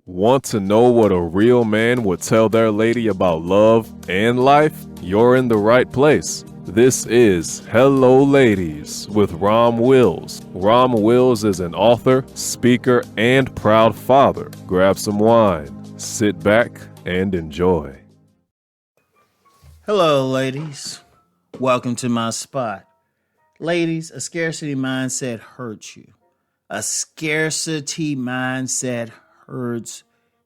Want to know what a real man would tell their lady about love and life? You're in the right place. This is Hello Ladies with Rom Wills. Rom Wills is an author, speaker, and proud father. Grab some wine, sit back, and enjoy. Hello, ladies. Welcome to my spot. Ladies, a scarcity mindset hurts you. A scarcity mindset hurts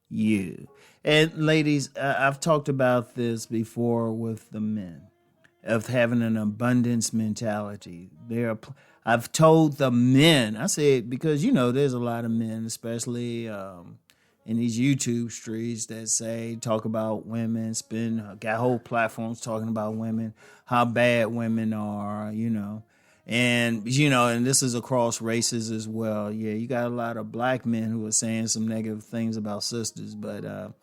you. And ladies, I've talked about this before with the men of having an abundance mentality. I've told the men, I said, because there's a lot of men, especially in these YouTube streets that talk about women, got whole platforms talking about women, how bad women are, And, and this is across races as well. Yeah, you got a lot of black men who are saying some negative things about sisters, but,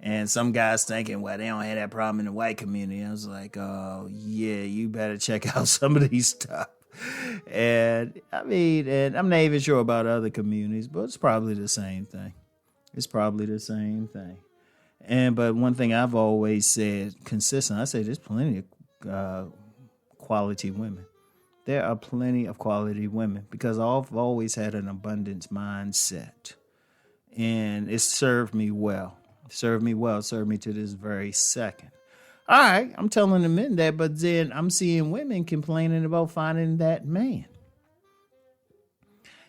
and some guys thinking, well, they don't have that problem in the white community. I was like, oh, yeah, you better check out some of these stuff. And I'm not even sure about other communities, but it's probably the same thing. But one thing I've always said consistent, I say there's plenty of quality women. There are plenty of quality women because I've always had an abundance mindset. And it served me well. It served me to this very second. All right, I'm telling the men that, but then I'm seeing women complaining about finding that man.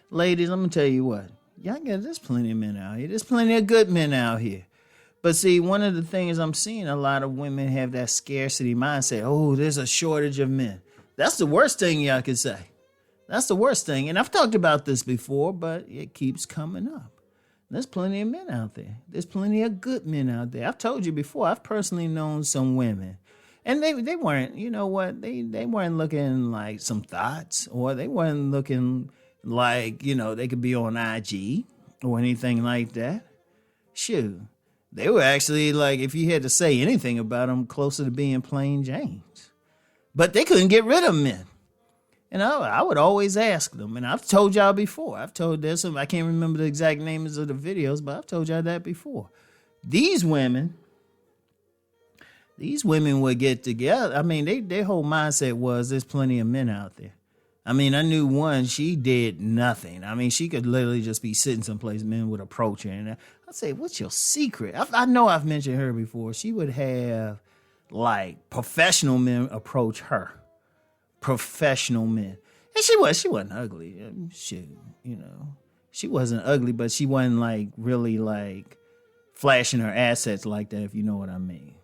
Ladies, I'm going to tell you what. There's plenty of men out here. There's plenty of good men out here. But see, one of the things I'm seeing, a lot of women have that scarcity mindset. Oh, there's a shortage of men. That's the worst thing y'all can say. That's the worst thing. And I've talked about this before, but it keeps coming up. There's plenty of men out there. There's plenty of good men out there. I've told you before, I've personally known some women. And they weren't, they weren't looking like some thoughts, or they weren't looking like, they could be on IG or anything like that. Shoot. They were actually like, if you had to say anything about them, closer to being plain Janes. But they couldn't get rid of men. And I would always ask them. And I've told y'all before. I've told this. I can't remember the exact names of the videos, but I've told y'all that before. These women would get together. Their whole mindset was there's plenty of men out there. I knew one, she did nothing. She could literally just be sitting someplace, men would approach her. And I'd say, what's your secret? I know I've mentioned her before. She would have professional men approach her. Professional men. And she wasn't ugly. She wasn't ugly, but she wasn't really flashing her assets like that, if you know what I mean.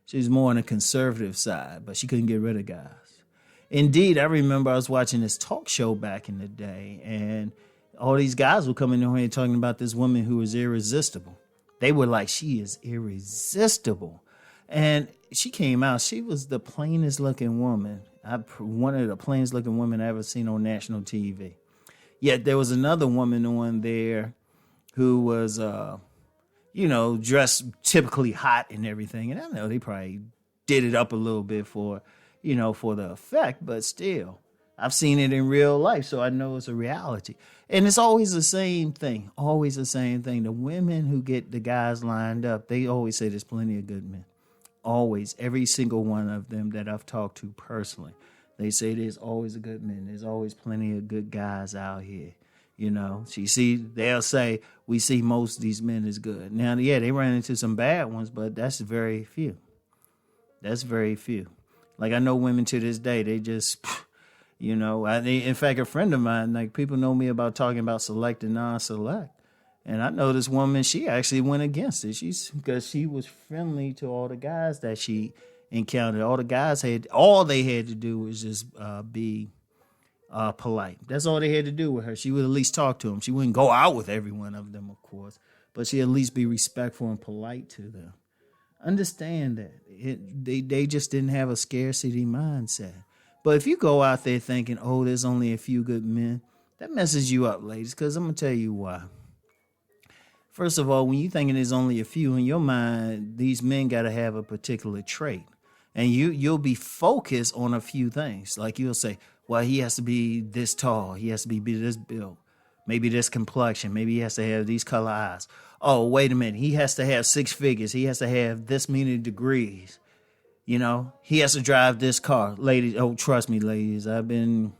She's more on the conservative side, but she couldn't get rid of guys. Indeed, I remember I was watching this talk show back in the day, and all these guys were coming in here talking about this woman who was irresistible. They were like, she is irresistible. And she came out, she was the plainest looking woman. One of the plainest looking women I ever seen on national TV. Yet there was another woman on there who was, dressed typically hot and everything. And I know they probably did it up a little bit for the effect, but still, I've seen it in real life, so I know it's a reality. And it's always the same thing, The women who get the guys lined up, they always say there's plenty of good men. Always, every single one of them that I've talked to personally, they say there's always a good man. There's always plenty of good guys out here. They'll say, we see most of these men as good. Now, yeah, they run into some bad ones, but that's very few. I know women to this day, they just, in fact, a friend of mine, people know me about talking about select and non-select. And I know this woman, she actually went against it. Because she was friendly to all the guys that she encountered. All the guys all they had to do was just be polite. That's all they had to do with her. She would at least talk to them. She wouldn't go out with every one of them, of course. But she'd at least be respectful and polite to them. Understand that. They just didn't have a scarcity mindset. But if you go out there thinking, oh, there's only a few good men, that messes you up, ladies, because I'm going to tell you why. First of all, when you're thinking there's only a few, in your mind, these men got to have a particular trait. And you'll be focused on a few things. Like you'll say, well, he has to be this tall. He has to be this built. Maybe this complexion. Maybe he has to have these color eyes. oh, wait a minute, he has to have 6 figures. He has to have this many degrees. You know, he has to drive this car. Ladies, oh, trust me, ladies, I've been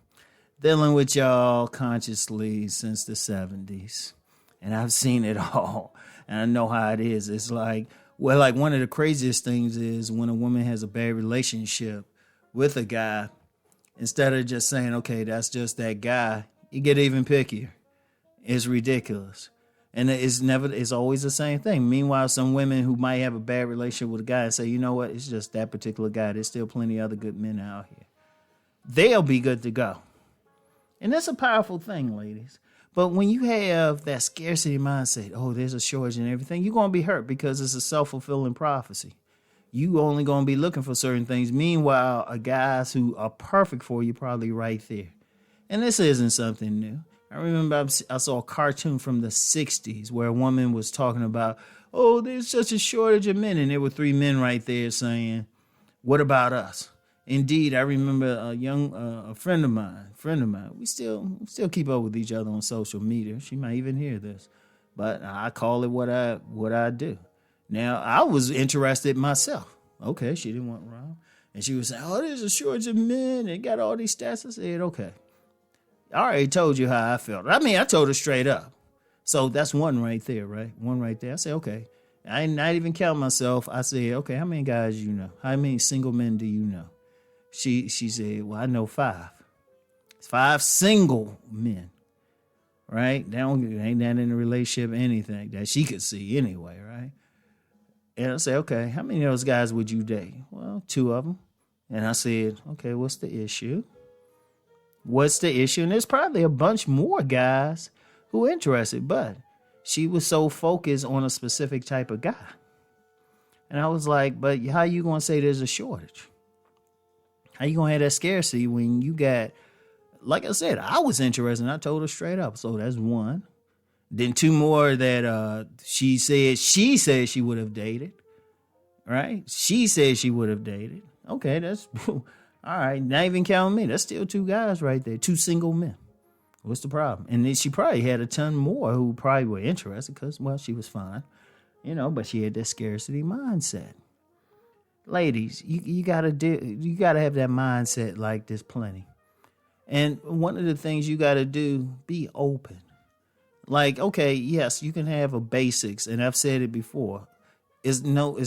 dealing with y'all consciously since the 70s. And I've seen it all. And I know how it is. It's like, well, like one of the craziest things is when a woman has a bad relationship with a guy, instead of just saying, okay, that's just that guy, you get even pickier. It's ridiculous. And it's always the same thing. Meanwhile, some women who might have a bad relationship with a guy say, you know what, it's just that particular guy. There's still plenty of other good men out here. They'll be good to go. And that's a powerful thing, ladies. But when you have that scarcity mindset, oh, there's a shortage and everything, you're going to be hurt because it's a self-fulfilling prophecy. You only going to be looking for certain things. Meanwhile, guys who are perfect for you probably right there. And this isn't something new. I remember I saw a cartoon from the 60s where a woman was talking about, oh, there's such a shortage of men. And there were 3 men right there saying, what about us? Indeed, I remember a friend of mine. We still keep up with each other on social media. She might even hear this, but I call it what I do. Now, I was interested myself. Okay, she didn't want Rom. And she was saying, oh, there's a shortage of men. They got all these stats. I said, okay. I already told you how I felt. I mean, I told her straight up. So that's one right there, right? One right there. I said, okay. I did not even count myself. I said, okay, how many guys you know? How many single men do you know? She said, well, I know 5. It's 5 single men, right? They ain't that in a relationship, anything that she could see anyway, right? And I said, okay, how many of those guys would you date? Well, 2 of them. And I said, okay, what's the issue? What's the issue? And there's probably a bunch more guys who are interested, but she was so focused on a specific type of guy. And I was like, but how you going to say there's a shortage? How you going to have that scarcity when you got, like I said, I was interested and I told her straight up. So that's 1. Then 2 more that she said she would have dated, right? She said she would have dated. Okay, that's all right. Not even counting me. That's still 2 guys right there, 2 single men. What's the problem? And then she probably had a ton more who probably were interested because, well, she was fine, but she had that scarcity mindset. Ladies, you gotta have that mindset like there's plenty. And one of the things you gotta do, be open. Like, okay, yes, you can have a basics, and I've said it before. It's not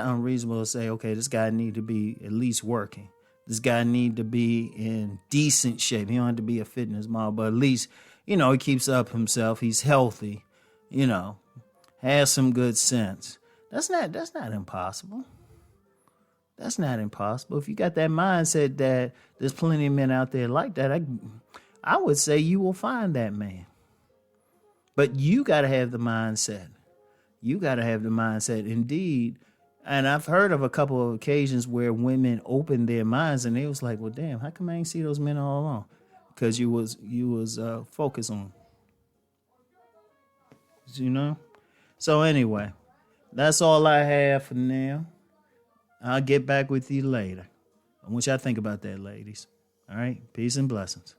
unreasonable to say, okay, this guy need to be at least working. This guy need to be in decent shape. He don't have to be a fitness model, but at least, he keeps up himself. He's healthy, has some good sense. That's not impossible. That's not impossible. If you got that mindset that there's plenty of men out there like that, I would say you will find that man. But you got to have the mindset. You got to have the mindset. Indeed. And I've heard of a couple of occasions where women opened their minds and they was like, well, damn, how come I ain't see those men all along? Because you was focused on them. So anyway, that's all I have for now. I'll get back with you later. I want y'all to think about that, ladies. All right? Peace and blessings.